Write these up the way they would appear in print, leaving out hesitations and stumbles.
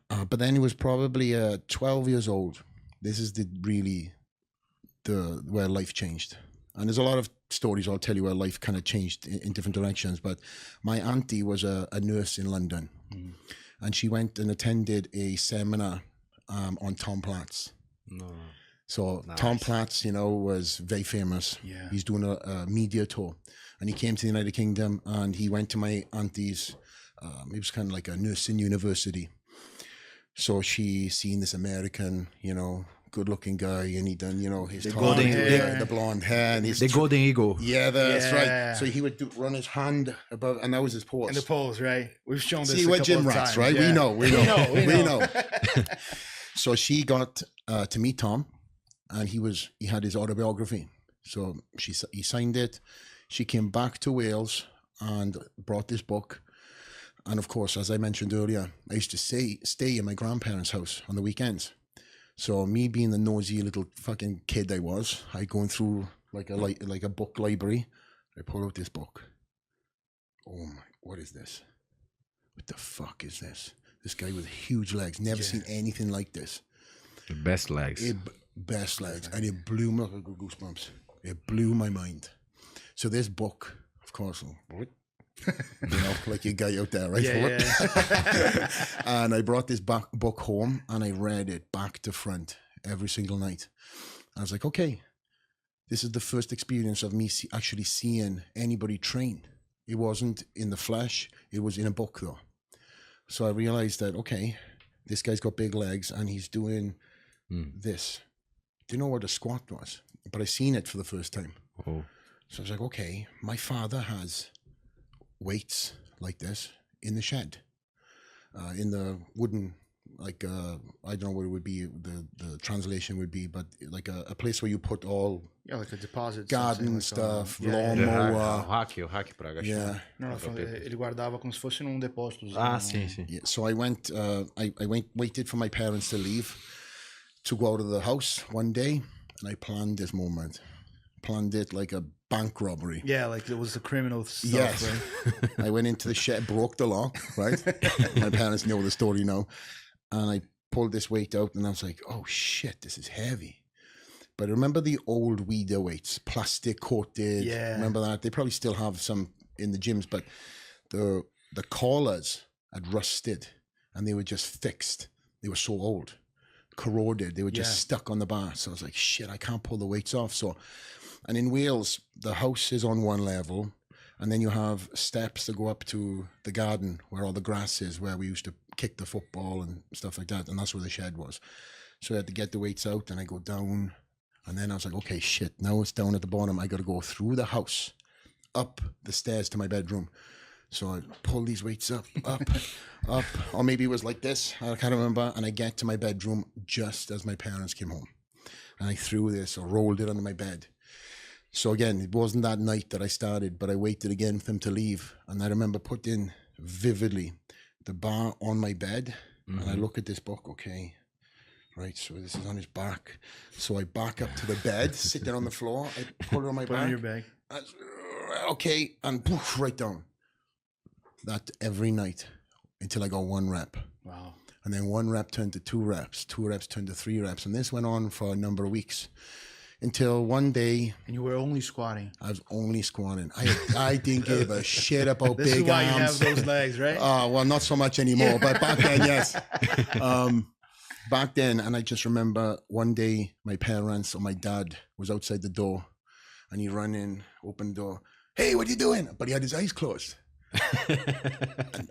But then it was probably 12 years old. This is where life changed. And there's a lot of stories I'll tell you where life kind of changed in different directions. But my auntie was a nurse in London. And she went and attended a seminar on Tom Platz. So nice. Tom Platz, you know, was very famous. Yeah. He's doing a media tour. And he came to the United Kingdom and he went to my auntie's, it was kind of like a nursing university. So she seen this American, you know, good-looking guy, and he done, you know, his the blonde hair, and his golden eagle. Yeah, that's right. So he would run his hand above, and that was his pose. And the pose, right? We've shown this. See, we're gym rats, right? Yeah. We know. So she got to meet Tom, and he had his autobiography. So he signed it. She came back to Wales and brought this book. And of course, as I mentioned earlier, I used to stay in my grandparents' house on the weekends. So me being the nosy little fucking kid I was, I going through like a book library. I pull out this book. Oh my, what is this? What the fuck is this? This guy with huge legs. Never seen anything like this. The best legs. Best legs. And it blew me, goosebumps. It blew my mind. So this book, of course, you know, like your guy out there, right? Yeah. And I brought this book home and I read it back to front every single night. I was like, okay, this is the first experience of me actually seeing anybody train. It wasn't in the flesh, it was in a book though. So I realized that, okay, this guy's got big legs and he's doing this. Didn't know what a squat was, but I seen it for the first time. So I was like, okay, my father has weights like this in the shed, in the wooden, like I don't know what it would be, the translation would be, but like a place where you put all like a deposit, garden like lawnmower. O rack para agachamento. Ele guardava como se fosse num depósito. Sim. Yeah, so I waited for my parents to leave to go out of the house one day, and I planned this moment. Planned it like a bank robbery. Yeah, like it was a criminal stuff, yes. Right? I went into the shed, broke the lock, right? My parents know the story now. And I pulled this weight out and I was like, oh shit, this is heavy. But I remember the old weeder weights, plastic coated. Yeah. Remember that? They probably still have some in the gyms, but the collars had rusted and they were just fixed. They were so old, corroded. They were just stuck on the bar. So I was like, shit, I can't pull the weights off. And in Wales, the house is on one level, and then you have steps that go up to the garden where all the grass is, where we used to kick the football and stuff like that, and that's where the shed was. So I had to get the weights out, and I go down, and then I was like, okay, shit, now it's down at the bottom. I got to go through the house, up the stairs to my bedroom. So I pull these weights up, or maybe it was like this, I can't remember, and I get to my bedroom just as my parents came home. And I threw this or rolled it under my bed. So again, it wasn't that night that I started, but I waited again for them to leave. And I remember putting vividly the bar on my bed. And I look at this book, okay, right, so this is on his back. So I back up to the bed, sit down on the floor, I put it on my back. Put on your back. Okay, and poof, right down. That every night until I got 1 rep. Wow. And then 1 rep turned to 2 reps, 2 reps turned to 3 reps. And this went on for a number of weeks. Until one day... And you were only squatting. I was only squatting. I didn't give a shit about this big arms. This is why you have those legs, right? Well, not so much anymore, but back then, yes. Back then, and I just remember one day my parents or my dad was outside the door and he ran in, opened the door. Hey, what are you doing? But he had his eyes closed.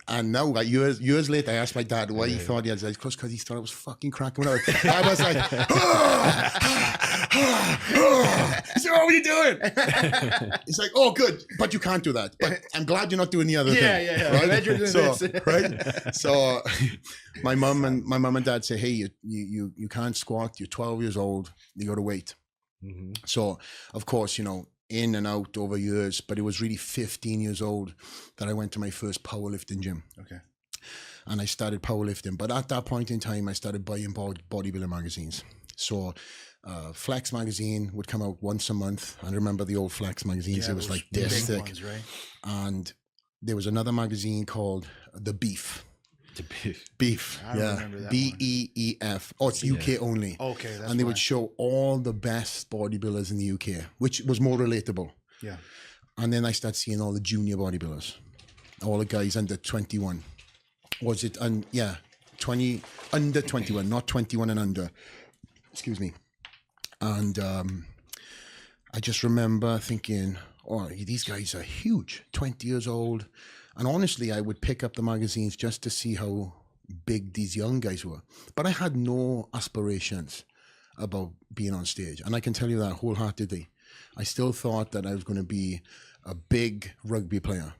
and now, like years later, I asked my dad why he thought he had his eyes closed, because he thought I was fucking cracking out. I was like, he said, what are you doing? He's like, oh, good, but you can't do that. But I'm glad you're not doing the other thing. Yeah. Right? Glad you're doing this. Right? So my mom and dad say, hey, you can't squat. You're 12 years old. You got to wait. So, of course, you know, in and out over years, but it was really 15 years old that I went to my first powerlifting gym. Okay. And I started powerlifting. But at that point in time, I started buying bodybuilding magazines. So Flex magazine would come out once a month. I remember the old Flex magazines. It was like this thick. Ones, right? And there was another magazine called The Beef. The beef. Beef, I yeah. remember that BEEF. Oh, it's UK only. Okay, that's And they why. would show all the best bodybuilders in the UK, which was more relatable. Yeah. And then I started seeing all the junior bodybuilders, all the guys under 21. Was it? And yeah, 20 under 21, not 21 and under. Excuse me. And I just remember thinking, oh, these guys are huge, 20 years old. And honestly, I would pick up the magazines just to see how big these young guys were. But I had no aspirations about being on stage. And I can tell you that wholeheartedly. I still thought that I was going to be a big rugby player.